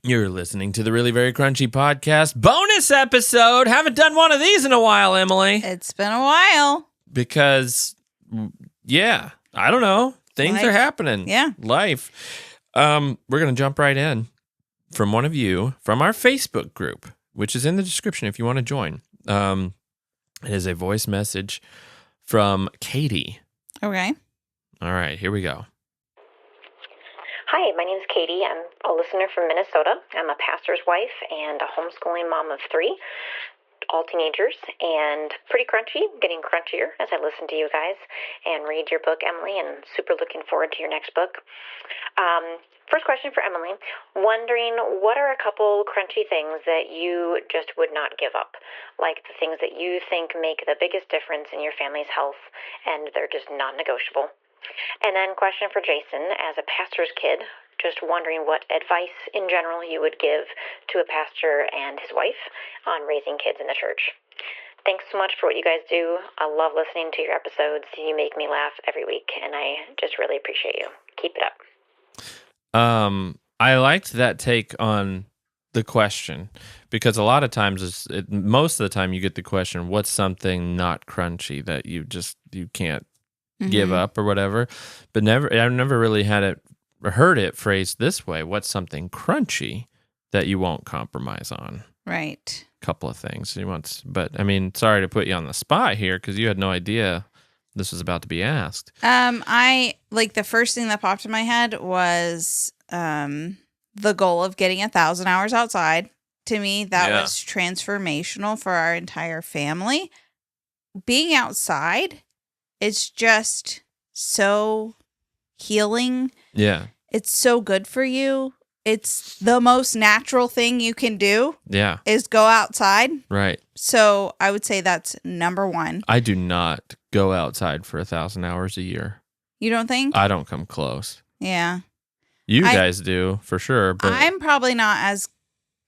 You're listening to the Really Very Crunchy podcast bonus episode. Haven't done one of these in a while, Emily. It's been a while. Because, I don't know. Things are happening. Yeah. Life. We're going to jump right in from one of you from our Facebook group, which is in the description if you want to join. It is a voice message from Katie. Okay. All right, here we go. Hi, my name is Katie. I'm a listener from Minnesota. I'm a pastor's wife and a homeschooling mom of 3, all teenagers, and pretty crunchy, getting crunchier as I listen to you guys and read your book, Emily, and super looking forward to your next book. First question for Emily. Wondering, what are a couple crunchy things that you just would not give up? Like the things that you think make the biggest difference in your family's health and they're just non-negotiable. And then question for Jason, as a pastor's kid, just wondering what advice in general you would give to a pastor and his wife on raising kids in the church. Thanks so much for what you guys do. I love listening to your episodes. You make me laugh every week, and I just really appreciate you. Keep it up. I liked that take on the question because a lot of times, most of the time you get the question, what's something not crunchy that you can't give up or whatever, but I've never really heard it phrased this way. What's something crunchy that you won't compromise on? Right. Couple of things but I mean, sorry to put you on the spot here because you had no idea this was about to be asked. I the first thing that popped in my head was the goal of getting 1,000 hours outside. To me, that was transformational for our entire family. Being outside, it's just so healing. Yeah. It's so good for you. It's the most natural thing you can do. Yeah. Is go outside. Right. So I would say that's number one. I do not go outside for 1,000 hours a year. You don't think? I don't come close. Yeah. You guys do, for sure. But I'm probably not as...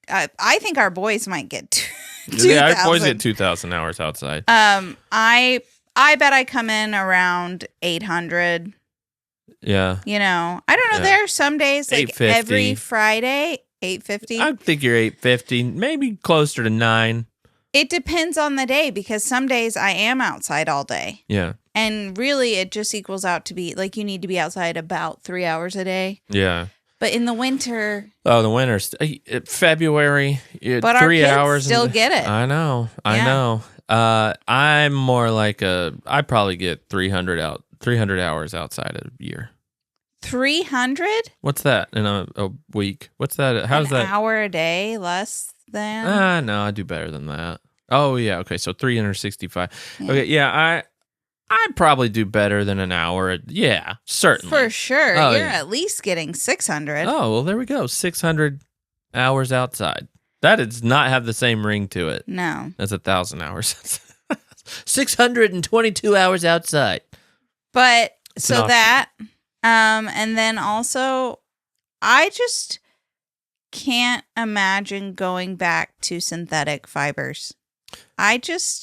I think our boys might get 2,000. Yeah, our boys get 2,000 hours outside. I bet I come in around 800. Yeah. You know, I don't know. There are some days, like 850. every Friday, 850. I think you're 850, maybe closer to 9. It depends on the day because some days I am outside all day. Yeah. And really, it just equals out to be like you need to be outside about 3 hours a day. Yeah. But in the winter... Oh, the winter's... February, but 3 our kids hours. still get it. I know. I'm more like I probably get 300 hours outside a year. 300? What's that in a week? What's that? How's that? An hour a day less than? No, I do better than that. Oh, yeah. Okay, so 365. Yeah. Okay, yeah, I probably do better than an hour. Yeah, certainly. For sure. Oh, You're at least getting 600. Oh, well, there we go. 600 hours outside. That does not have the same ring to it. No. As 1,000 hours. 622 hours outside. But It's so that, and then also, I just can't imagine going back to synthetic fibers.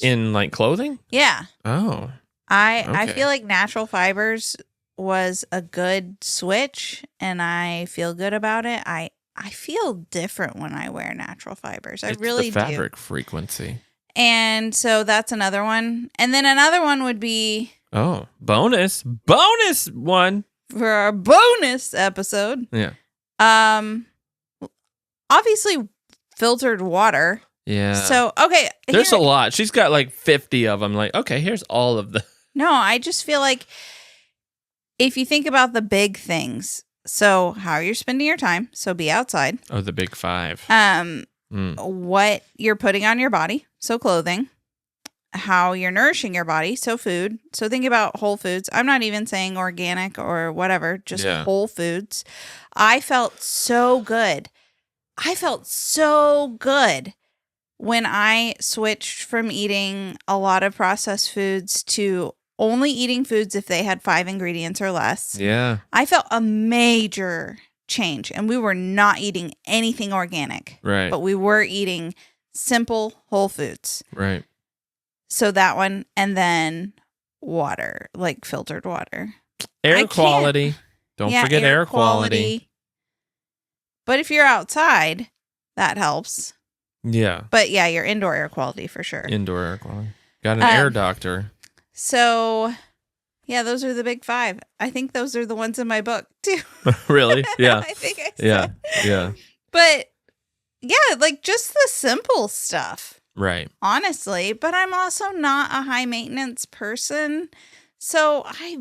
In like clothing? Yeah. Oh. I feel like natural fibers was a good switch and I feel good about it. I feel different when I wear natural fibers. It's really the fabric frequency. And so that's another one. And then another one would be... Oh, bonus one. For our bonus episode. Yeah. Obviously filtered water. Yeah. So, okay. There's a lot. She's got like 50 of them. Like, okay, here's all of them. No, I just feel like if you think about the big things, so how you're spending your time, so be outside. Oh, the big 5. What you're putting on your body, so clothing. How you're nourishing your body, so food. So think about whole foods. I'm not even saying organic or whatever, just whole foods. I felt so good. When I switched from eating a lot of processed foods to only eating foods if they had 5 ingredients or less. Yeah. I felt a major change, and we were not eating anything organic. Right. But we were eating simple whole foods. Right. So that one, and then water, like filtered water. Air quality. Don't forget air quality. But if you're outside, that helps. Yeah. But yeah, your indoor air quality for sure. Indoor air quality. Got an air doctor. So, yeah, those are the big 5. I think those are the ones in my book too. Really? Yeah. I think I said. Yeah. But yeah, like just the simple stuff. Right. Honestly, but I'm also not a high maintenance person. So I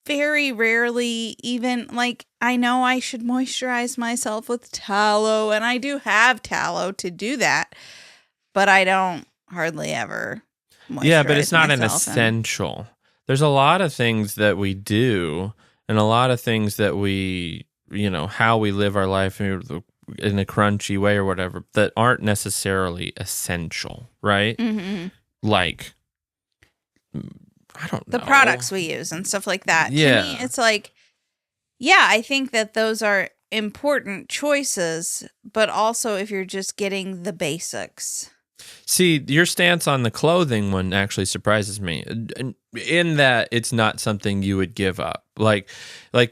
very rarely even, like, I know I should moisturize myself with tallow, and I do have tallow to do that, but I don't hardly ever moisturize. Yeah, but it's not an myself essential. There's a lot of things that we do, and a lot of things that we, how we live our life in a crunchy way or whatever, that aren't necessarily essential, right? Mm-hmm. Like, I don't know. The products we use and stuff like that. Yeah. To me, it's like, yeah, I think that those are important choices, but also if you're just getting the basics. See, your stance on the clothing one actually surprises me, in that it's not something you would give up. Like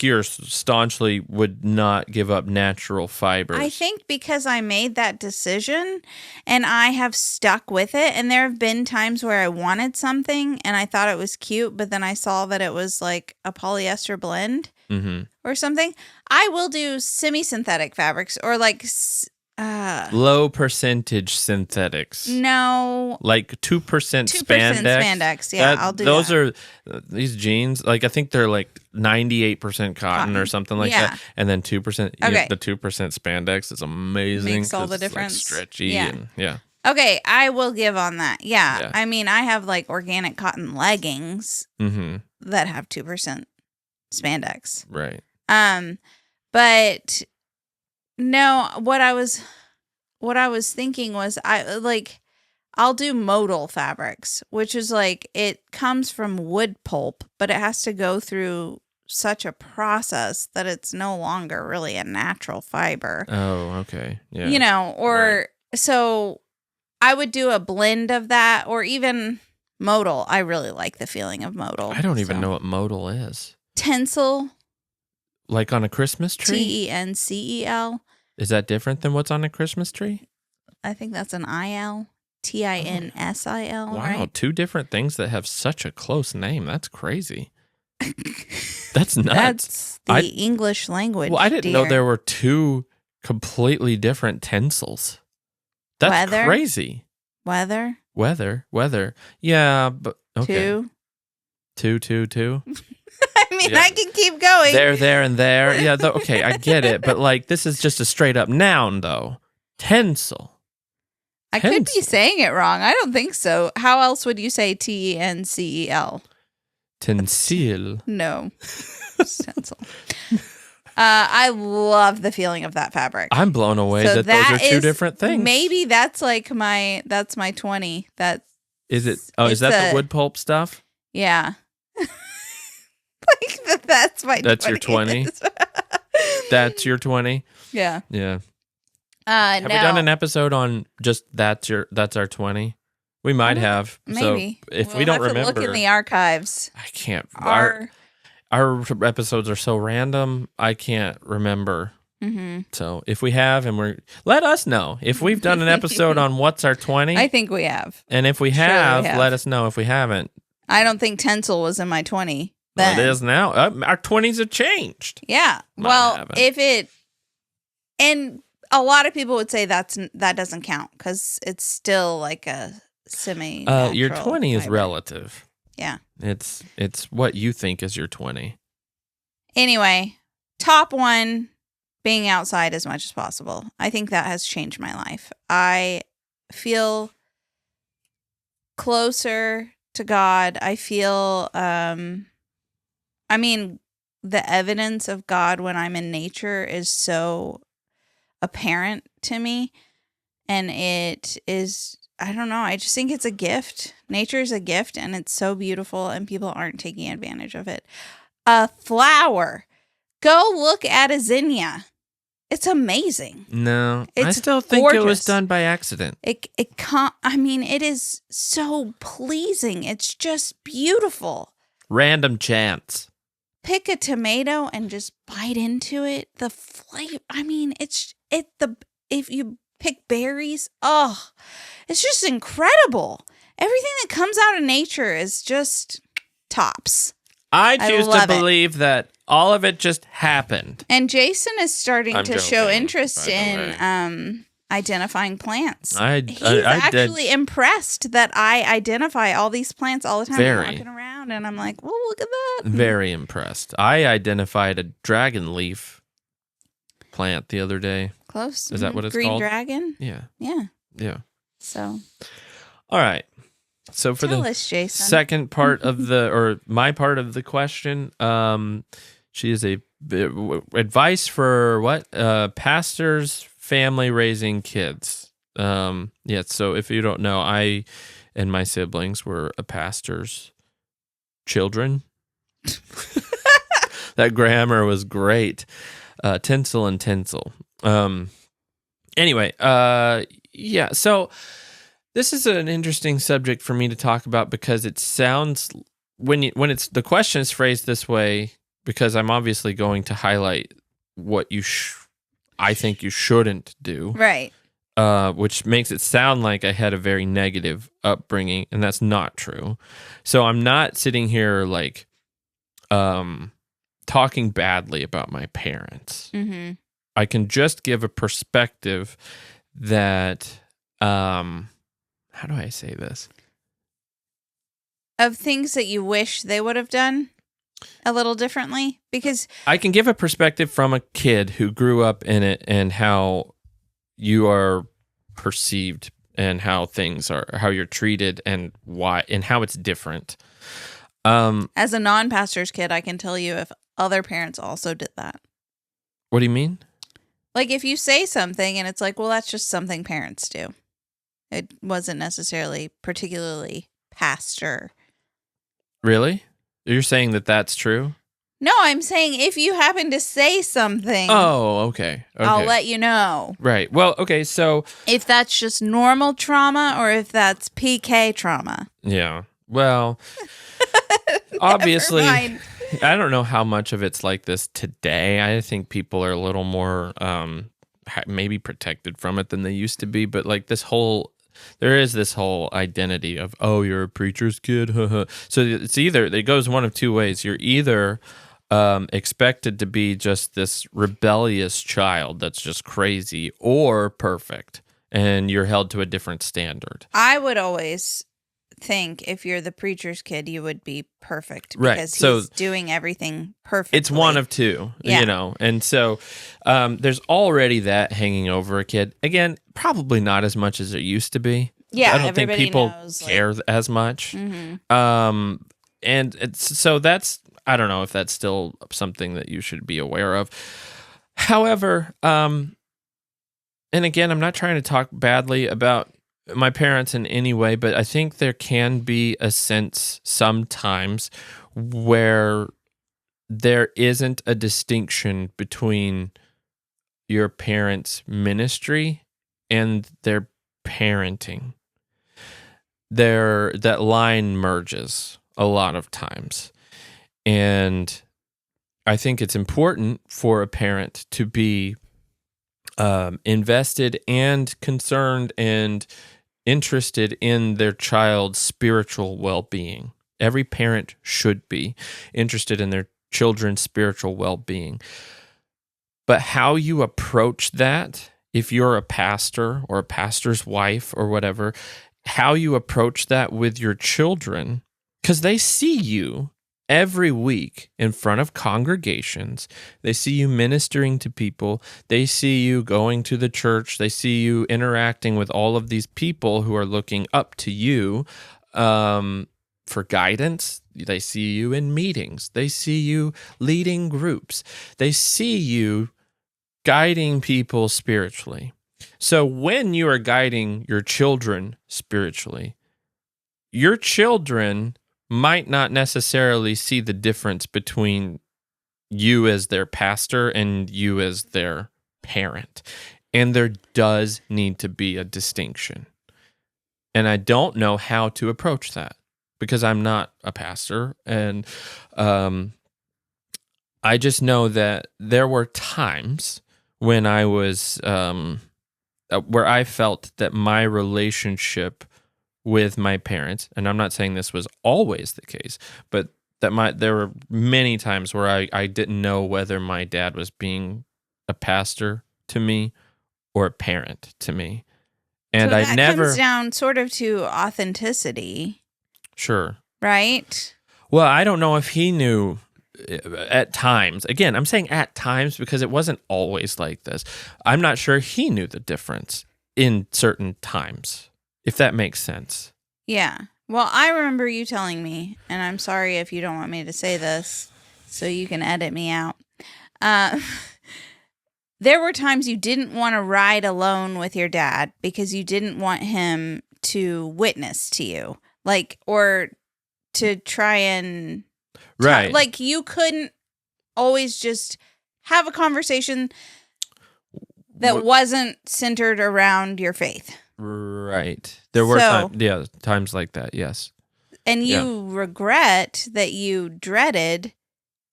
you staunchly would not give up natural fibers. I think because I made that decision and I have stuck with it, and there have been times where I wanted something and I thought it was cute, but then I saw that it was like a polyester blend or something. I will do semi-synthetic fabrics or like... low percentage synthetics. No. Like 2% 2% spandex. Yeah, I'll do those that. Are these jeans, like I think they're like 98% cotton or something like that. And then 2%. Okay. The 2% spandex is amazing. Makes all the difference. It's like stretchy and Okay, I will give on that. Yeah. I mean, I have like organic cotton leggings that have 2% spandex. Right. But no, what I was thinking was I'll do modal fabrics, which is like it comes from wood pulp, but it has to go through such a process that it's no longer really a natural fiber. Oh, okay. Yeah. So I would do a blend of that, or even modal. I really like the feeling of modal. I don't even know what modal is. Tencel. Like on a Christmas tree? Tencel. Is that different than what's on a Christmas tree? I think that's an IL. Tinsil. Wow, right? 2 different things that have such a close name. That's crazy. That's nuts. That's the English language. Well, I didn't know there were 2 completely different tensils. That's Weather? crazy. Weather. Yeah, but okay. 2. 2. I mean, I can keep going. There, and there. Yeah, okay, I get it. But like, this is just a straight up noun, though. Tensile. I could be saying it wrong. I don't think so. How else would you say Tencel? Tensile. No. Stencil. I love the feeling of that fabric. I'm blown away that those are 2 different things. Maybe that's like my 20. Is it? Oh, is that the wood pulp stuff? Yeah. Like that's my. That's your 20. That's your 20. Yeah. Yeah. Have we done an episode on just that's our 20? We might have. Maybe. So if we don't remember, look in the archives. I can't. Our episodes are so random. I can't remember. So if we have, let us know if we've done an episode on what's our 20. I think we have. And if we have, let us know. If we haven't, I don't think Tencel was in my 20. Well, it is now. Our 20s have changed. Yeah. And a lot of people would say that doesn't count because it's still like a semi. Your 20 is relative. Yeah. It's what you think is your 20. Anyway, top 1, being outside as much as possible. I think that has changed my life. I feel closer to God. I feel, the evidence of God when I'm in nature is so apparent to me. And it is, I don't know, I just think it's a gift. Nature is a gift and it's so beautiful and people aren't taking advantage of it. A flower. Go look at a zinnia. It's amazing. No, it's I still think gorgeous. It was done by accident. It is so pleasing. It's just beautiful. Random chance. Pick a tomato and just bite into it. The flavor, if you pick berries, oh, it's just incredible. Everything that comes out of nature is just tops. I choose to believe that all of it just happened. And Jason is starting to show interest in identifying plants. He's actually impressed that I identify all these plants all the time. I'm walking around and I'm like, well, look at that. Very impressed. I identified a dragon leaf plant the other day. Close. Is that what it's Green called? Green dragon? Yeah. Yeah. Yeah. So. All right. So for Tell the us, Jason. second part of my part of the question, she is advice for what? Pastors, family raising kids. Yeah. So if you don't know, I and my siblings were a pastor's children. That grammar was great. Tinsel and tinsel. Anyway, yeah. So this is an interesting subject for me to talk about because it sounds when it's the question is phrased this way, because I'm obviously going to highlight what I think you shouldn't do, right? Which makes it sound like I had a very negative upbringing, and that's not true. So I'm not sitting here like talking badly about my parents. Mm-hmm. I can just give a perspective that how do I say this? Of things that you wish they would have done a little differently? Because I can give a perspective from a kid who grew up in it and how you are perceived and how you're treated and why and how it's different. As a non-pastor's kid, I can tell you if other parents also did that. What do you mean? Like if you say something and it's like, well, that's just something parents do. It wasn't necessarily particularly pastor. Really? You're saying that that's true? No, I'm saying if you happen to say something. Oh, okay. I'll let you know. Right. Well, okay, so if that's just normal trauma or if that's PK trauma. Yeah. Well, obviously, I don't know how much of it's like this today. I think people are a little more maybe protected from it than they used to be, but like there is this whole identity of, oh, you're a preacher's kid. So it goes one of two ways. You're either expected to be just this rebellious child that's just crazy, or perfect, and you're held to a different standard. I would always think if you're the preacher's kid, you would be perfect because he's doing everything perfectly. It's one of two, and so there's already that hanging over a kid. Again, probably not as much as it used to be. Yeah, I don't think people care as much. Mm-hmm. And so that's, I don't know if that's still something that you should be aware of. However, and again, I'm not trying to talk badly about my parents in any way, but I think there can be a sense sometimes where there isn't a distinction between your parents' ministry and their parenting. That line merges a lot of times. And I think it's important for a parent to be invested and concerned and interested in their child's spiritual well-being. Every parent should be interested in their children's spiritual well-being. But how you approach that, if you're a pastor or a pastor's wife or whatever, how you approach that with your children, because they see you every week in front of congregations. They see you ministering to people. They see you going to the church. They see you interacting with all of these people who are looking up to you for guidance. They see you in meetings. They see you leading groups. They see you guiding people spiritually. So when you are guiding your children spiritually, your children might not necessarily see the difference between you as their pastor and you as their parent. And there does need to be a distinction. And I don't know how to approach that because I'm not a pastor. And I just know that there were times when I was where I felt that my relationship with my parents, and I'm not saying this was always the case, but that there were many times where I didn't know whether my dad was being a pastor to me or a parent to me. And so I that never comes down sort of to authenticity. Sure. Right? Well, I don't know if he knew at times. Again, I'm saying at times because it wasn't always like this. I'm not sure he knew the difference in certain times, if that makes sense. Yeah. Well, I remember you telling me, and I'm sorry if you don't want me to say this, so you can edit me out. There were times you didn't want to ride alone with your dad because you didn't want him to witness to you, like, or to try and Right. like you couldn't always just have a conversation that wasn't centered around your faith. Right. There were times like that, yes. And you regret that you dreaded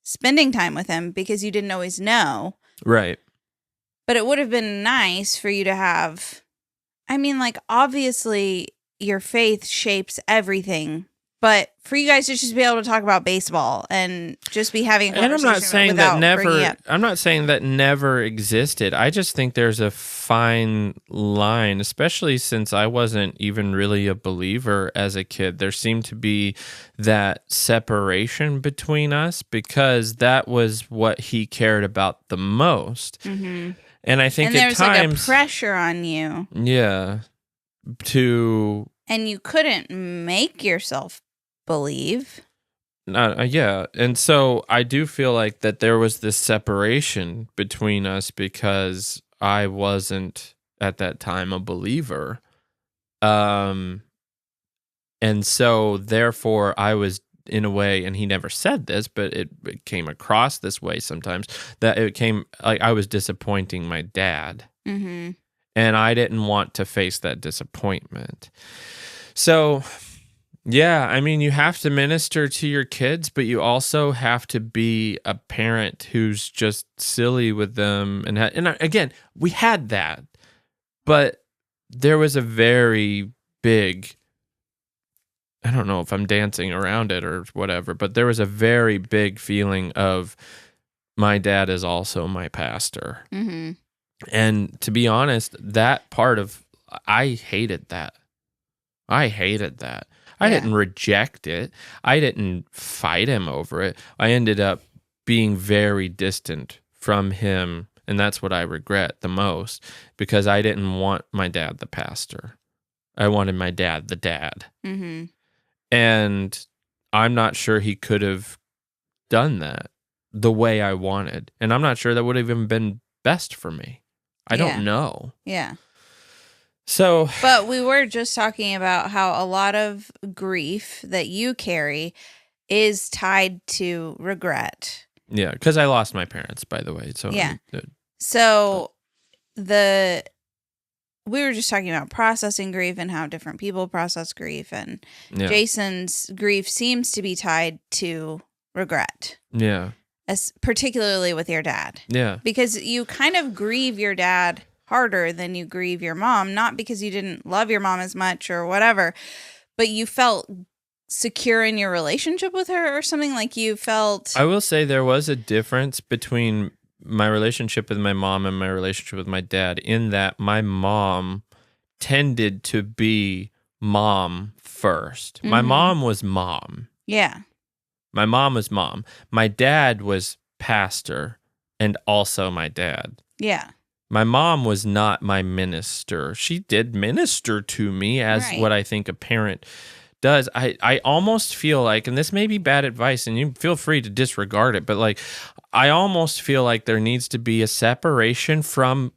spending time with him because you didn't always know. Right. But it would have been nice for you to have, I mean, like, obviously your faith shapes everything. But for you guys to just be able to talk about baseball and just be having a conversation, and I'm not saying that never existed. I just think there's a fine line, especially since I wasn't even really a believer as a kid. There seemed to be that separation between us because that was what he cared about the most. Mm-hmm. And I think there's at times, like a pressure on you. Yeah. And you couldn't make yourself believe. Yeah. And so I do feel like that there was this separation between us because I wasn't at that time a believer. And so therefore I was in a way, and he never said this, but it came across this way sometimes, that it came like I was disappointing my dad. Mm-hmm. And I didn't want to face that disappointment. So, yeah, I mean, you have to minister to your kids, but you also have to be a parent who's just silly with them. And again, we had that, but there was a very big, I don't know if I'm dancing around it or whatever, but there was a very big feeling of my dad is also my pastor. Mm-hmm. And to be honest, that part of, I hated that. I didn't reject it. I didn't fight him over it. I ended up being very distant from him. And that's what I regret the most, because I didn't want my dad the pastor. I wanted my dad the dad. Mm-hmm. And I'm not sure he could have done that the way I wanted. And I'm not sure that would have even been best for me. I don't know. Yeah. So, but we were just talking about how a lot of grief that you carry is tied to regret. Yeah, because I lost my parents, by the way. So yeah. So we were just talking about processing grief and how different people process grief, and Jason's grief seems to be tied to regret. Yeah. Particularly with your dad. Yeah. Because you kind of grieve your dad harder than you grieve your mom, not because you didn't love your mom as much or whatever, but you felt secure in your relationship with her or something, like you felt. I will say there was a difference between my relationship with my mom and my relationship with my dad, in that my mom tended to be mom first. Mm-hmm. My mom was mom. Yeah. My mom was mom. My dad was pastor and also my dad. Yeah. My mom was not my minister. She did minister to me as what I think a parent does. I almost feel like, and this may be bad advice, and you feel free to disregard it, but like, I almost feel like there needs to be a separation from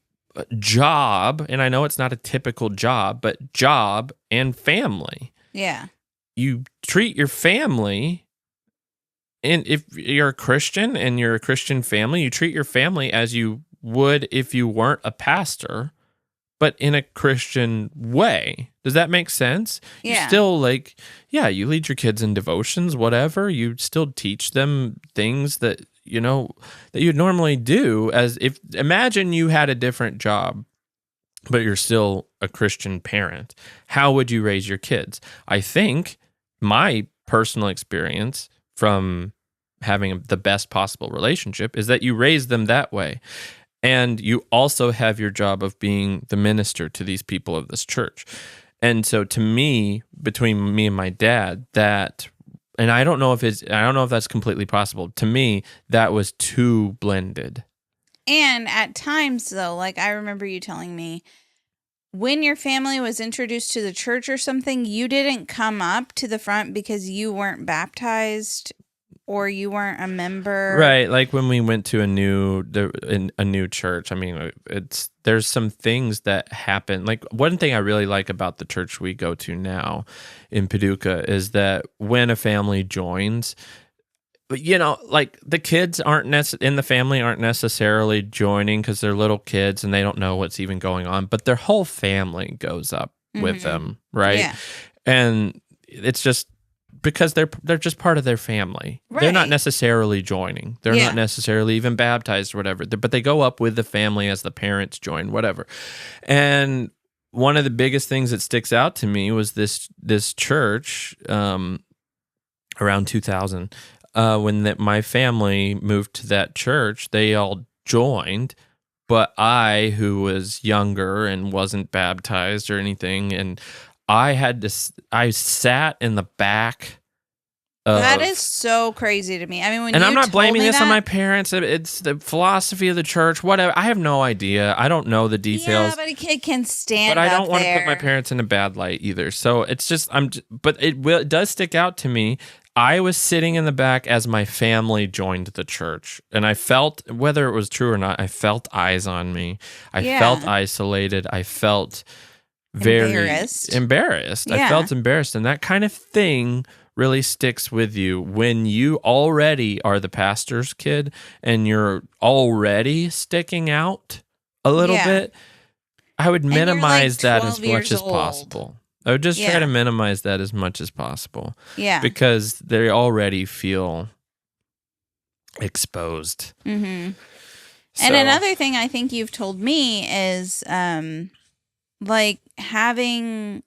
job, and I know it's not a typical job, but job and family. Yeah. You treat your family, and if you're a Christian and you're a Christian family, you treat your family as you would if you weren't a pastor, but in a Christian way. Does that make sense? Yeah. You still you lead your kids in devotions, whatever. You still teach them things that that you'd normally do. As if imagine you had a different job, but you're still a Christian parent. How would you raise your kids? I think my personal experience from having the best possible relationship is that you raise them that way. And you also have your job of being the minister to these people of this church. And so to me, between me and my dad, and I don't know if that's completely possible. To me, that was too blended. And at times, though, like I remember you telling me, when your family was introduced to the church or something, you didn't come up to the front because you weren't baptized or you weren't a member. Right, like when we went to a new church. I mean, there's some things that happen. Like one thing I really like about the church we go to now in Paducah is that when a family joins, like the kids in the family aren't necessarily joining because they're little kids and they don't know what's even going on, but their whole family goes up with them, right? Yeah. And it's just because they're just part of their family. Right. They're not necessarily joining. They're not necessarily even baptized or whatever, but they go up with the family as the parents join, whatever. And one of the biggest things that sticks out to me was this church around 2000. When my family moved to that church, they all joined, but I, who was younger and wasn't baptized or anything, and I sat in the back. That is so crazy to me. I mean, and I'm not blaming this on my parents. It's the philosophy of the church. Whatever. I have no idea. I don't know the details. Yeah, but a kid can stand. But I don't want to put my parents in a bad light either. So it's just but it does stick out to me. I was sitting in the back as my family joined the church, and I felt, whether it was true or not, I felt eyes on me. I felt isolated. I felt very embarrassed. Yeah. I felt embarrassed, and that kind of thing really sticks with you when you already are the pastor's kid and you're already sticking out a little bit. I would minimize that as much as possible. I would just try to minimize that as much as possible. Yeah. Because they already feel exposed. Mm-hmm. And another thing I think you've told me is like having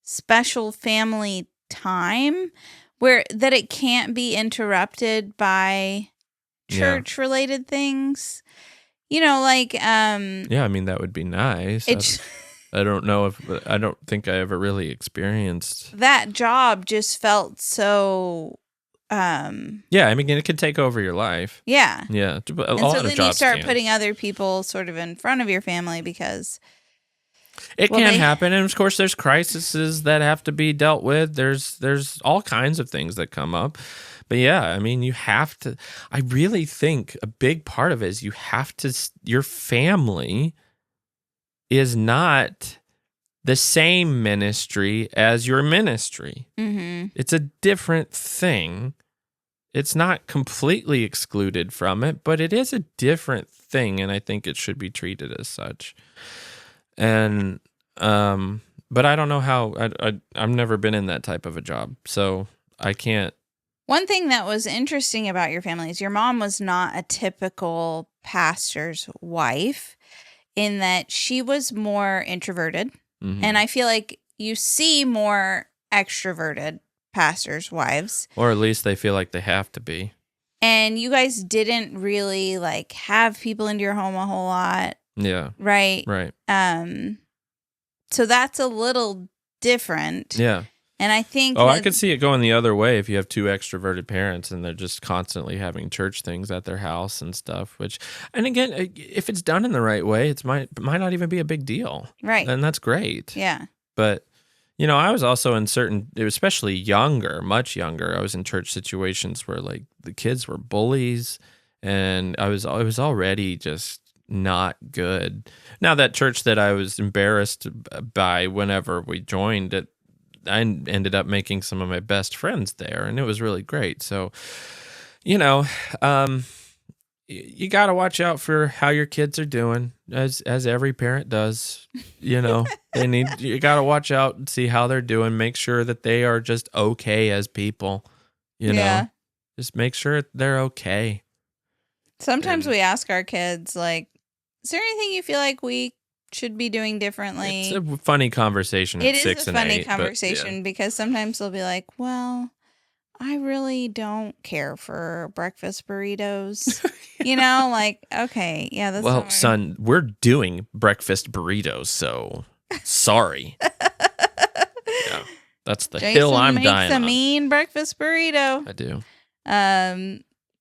special family time that it can't be interrupted by church related things. Like I mean, that would be nice. I don't think I ever really experienced that job. Just felt so I mean, it could take over your life. Yeah. A and lot so of then jobs you start can. putting other people sort of in front of your family because it can happen. And of course there's crises that have to be dealt with. There's all kinds of things that come up. But I mean, you have to, I really think a big part of it is your family is not the same ministry as your ministry. Mm-hmm. It's a different thing. It's not completely excluded from it, but it is a different thing, and I think it should be treated as such. And but I don't know how. I've never been in that type of a job, so I can't. One thing that was interesting about your family is your mom was not a typical pastor's wife, in that she was more introverted. Mm-hmm. And I feel like you see more extroverted pastors' wives. Or at least they feel like they have to be. And you guys didn't really like have people into your home a whole lot. Yeah. Right? Right. So that's a little different. Yeah. And I think I could see it going the other way if you have two extroverted parents and they're just constantly having church things at their house and stuff, and again, if it's done in the right way, it might not even be a big deal. Right. And that's great. Yeah. But, I was also in especially younger, much younger, I was in church situations where like the kids were bullies and it was already just not good. Now that church that I was embarrassed by whenever we joined it, I ended up making some of my best friends there, and it was really great. So, you got to watch out for how your kids are doing, as every parent does. You got to watch out and see how they're doing. Make sure that they are just okay as people. Just make sure they're okay. Sometimes we ask our kids, like, is there anything you feel like we should be doing differently? It's a funny conversation at 6 and 8. It is a funny conversation because sometimes they'll be like, well, I really don't care for breakfast burritos. You know, like, okay, yeah, that's well, son, we're doing breakfast burritos, so sorry. Yeah, that's the Jason hill I'm makes dying a on. mean breakfast burrito. I do.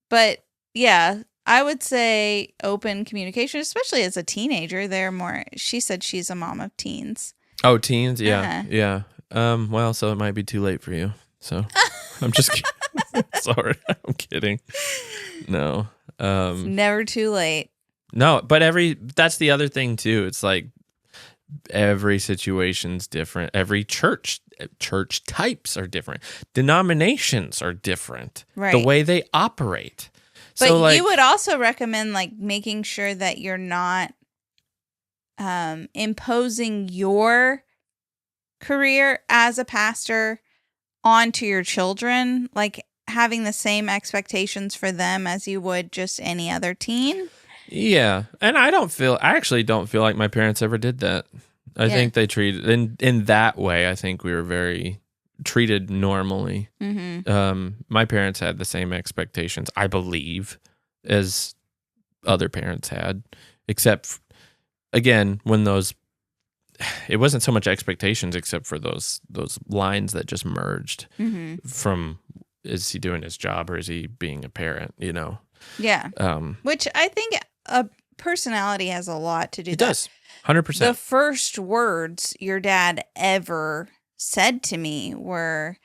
But yeah, I would say open communication, especially as a teenager. They're more. She said she's a mom of teens. Oh, teens, yeah, Uh-huh. yeah. Well, so it might be too late for you. So I'm just kidding. Sorry, I'm kidding. No, It's never too late. no, but that's the other thing too. It's like every situation's different. Every church types are different. Denominations are different. Right. The way they operate. But so, like, you would also recommend like making sure that you're not imposing your career as a pastor onto your children, like having the same expectations for them as you would just any other teen. Yeah, and I actually don't feel like my parents ever did that. I think they treated in that way. I think we were very treated normally. Mm-hmm. My parents had the same expectations, I believe, as other parents had, except again when it wasn't so much expectations, except for those lines that just merged from is he doing his job or is he being a parent? You know. Yeah. Which I think a personality has a lot to do. It does. 100%. The first words your dad ever said to me were,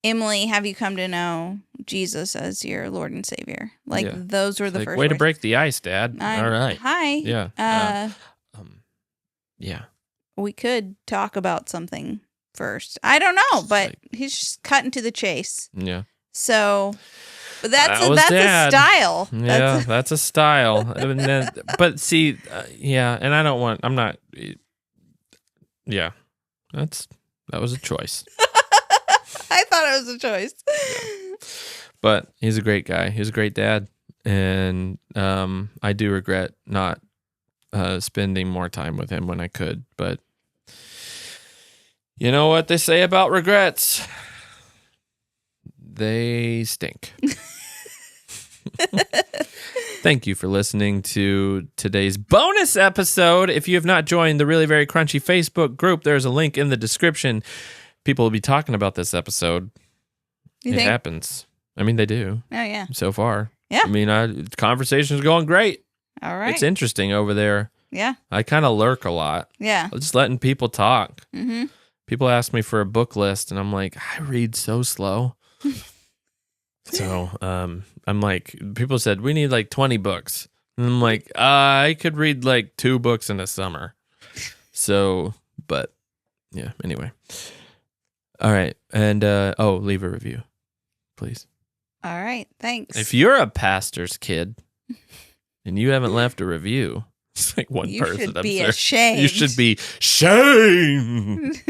Emily, have you come to know Jesus as your Lord and Savior? Like, those were the first way words. to break the ice, Dad. All right. Hi. Yeah. Yeah. We could talk about something first. I don't know, but he's just cutting to the chase. Yeah. So that's a Dad. style. Yeah, that's a style. And then, but see, and I'm not. Yeah, that was a choice. I thought it was a choice. Yeah. But he's a great guy. He's a great dad, and I do regret not spending more time with him when I could. But you know what they say about regrets? They stink. Thank you for listening to today's bonus episode. If you have not joined the Really Very Crunchy Facebook group, there's a link in the description. People will be talking about this episode. You it think? happens. I mean, they do. Oh, yeah. So far. Yeah. I mean, conversation's going great. All right. It's interesting over there. Yeah. I kind of lurk a lot. Yeah. Just letting people talk. Mm-hmm. People ask me for a book list, and I'm like, I read so slow. So I'm like, people said, we need like 20 books. And I'm like, I could read like 2 books in a summer. So, but yeah, anyway. All right. And, leave a review, please. All right. Thanks. If you're a pastor's kid and you haven't left a review, it's like one you person. Should be ashamed. You should be shamed.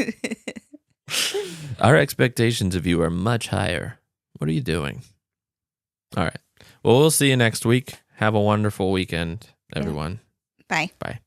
Our expectations of you are much higher. What are you doing? All right. Well, we'll see you next week. Have a wonderful weekend, everyone. Bye. Bye.